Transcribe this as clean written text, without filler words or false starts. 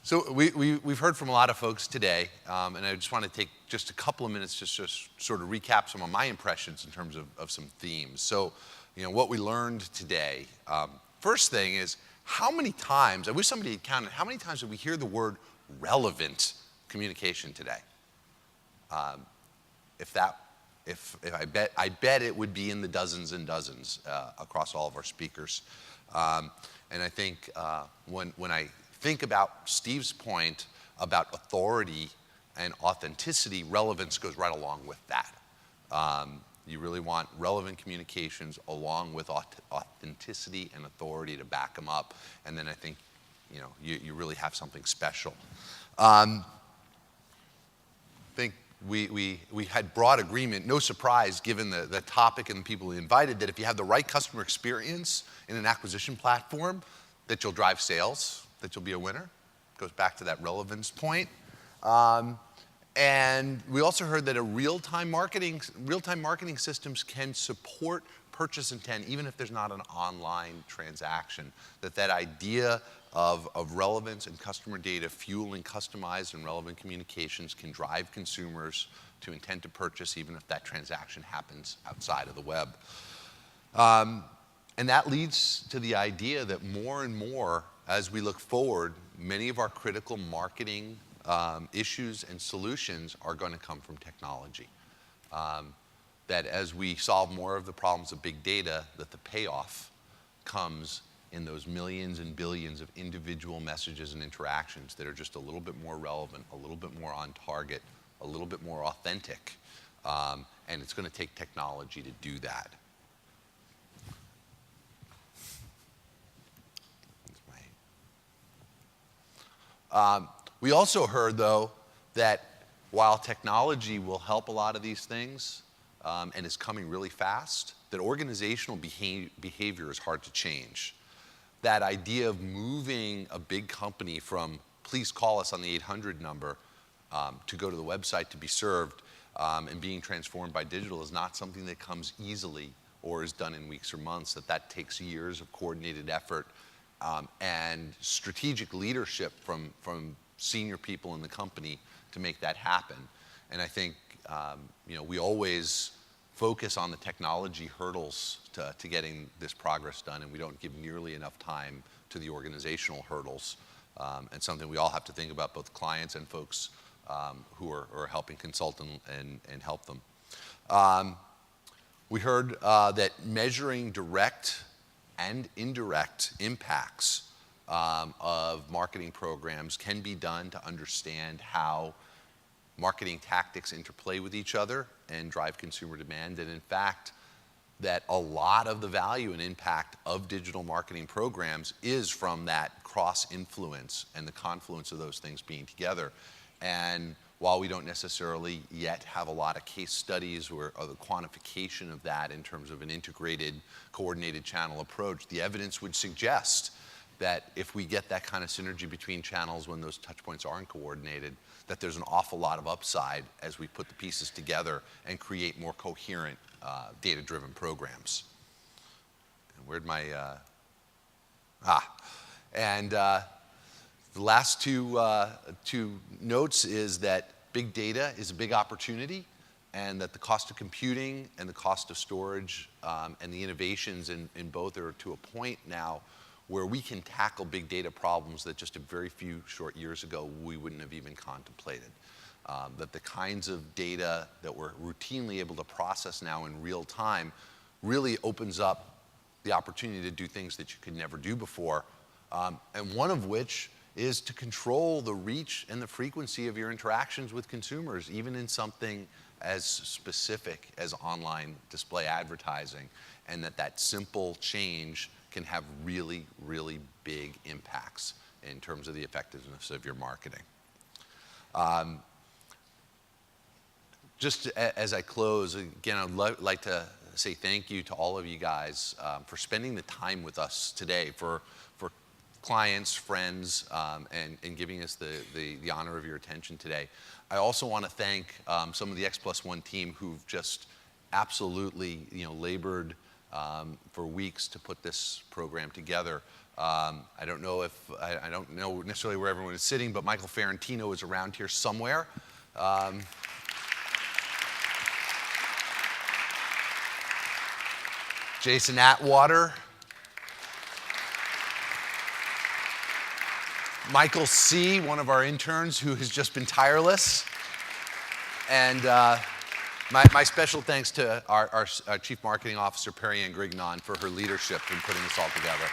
So we've heard from a lot of folks today, and I just want to take just a couple of minutes just to sort of recap some of my impressions in terms of some themes. So, what we learned today. First thing is, how many times, I wish somebody had counted, how many times did we hear the word relevant communication today? I bet it would be in the dozens and dozens across all of our speakers. And I think when I think about Steve's point about authority and authenticity, relevance goes right along with that. You really want relevant communications along with authenticity and authority to back them up. And then I think you really have something special. I think we had broad agreement, no surprise given the topic and the people we invited, that if you have the right customer experience in an acquisition platform, that you'll drive sales, that you'll be a winner. Goes back to that relevance point. And we also heard that real-time marketing systems can support purchase intent even if there's not an online transaction. That idea of relevance and customer data fueling customized and relevant communications can drive consumers to intent to purchase even if that transaction happens outside of the web. And that leads to the idea that more and more, as we look forward, many of our critical marketing issues and solutions are going to come from technology. That as we solve more of the problems of big data, that the payoff comes in those millions and billions of individual messages and interactions that are just a little bit more relevant, a little bit more on target, a little bit more authentic. And it's going to take technology to do that. We also heard, though, that while technology will help a lot of these things and is coming really fast, that organizational behavior is hard to change. That idea of moving a big company from please call us on the 800 number to go to the website to be served and being transformed by digital is not something that comes easily or is done in weeks or months, that takes years of coordinated effort and strategic leadership from senior people in the company to make that happen. And I think we always focus on the technology hurdles to getting this progress done, and we don't give nearly enough time to the organizational hurdles. And something we all have to think about, both clients and folks who are helping consult and help them. We heard that measuring direct and indirect impacts of marketing programs can be done to understand how marketing tactics interplay with each other and drive consumer demand. And in fact, that a lot of the value and impact of digital marketing programs is from that cross-influence and the confluence of those things being together. And while we don't necessarily yet have a lot of case studies or the quantification of that in terms of an integrated, coordinated channel approach, the evidence would suggest that if we get that kind of synergy between channels when those touch points aren't coordinated, that there's an awful lot of upside as we put the pieces together and create more coherent, data-driven programs. And where'd my, the last two notes is that big data is a big opportunity, and that the cost of computing and the cost of storage and the innovations in both are to a point now where we can tackle big data problems that just a very few short years ago we wouldn't have even contemplated. That the kinds of data that we're routinely able to process now in real time really opens up the opportunity to do things that you could never do before, and one of which is to control the reach and the frequency of your interactions with consumers, even in something as specific as online display advertising, and that simple change can have really, really big impacts in terms of the effectiveness of your marketing. Just as I close, again, I'd like to say thank you to all of you guys for spending the time with us today, for clients, friends, and giving us the honor of your attention today. I also want to thank some of the X+1 team who've just absolutely labored for weeks to put this program together. I don't know I don't know necessarily where everyone is sitting, but Michael Ferrantino is around here somewhere. Jason Atwater. Michael C., one of our interns who has just been tireless. And my special thanks to our Chief Marketing Officer, Perry Ann Grignon, for her leadership in putting this all together.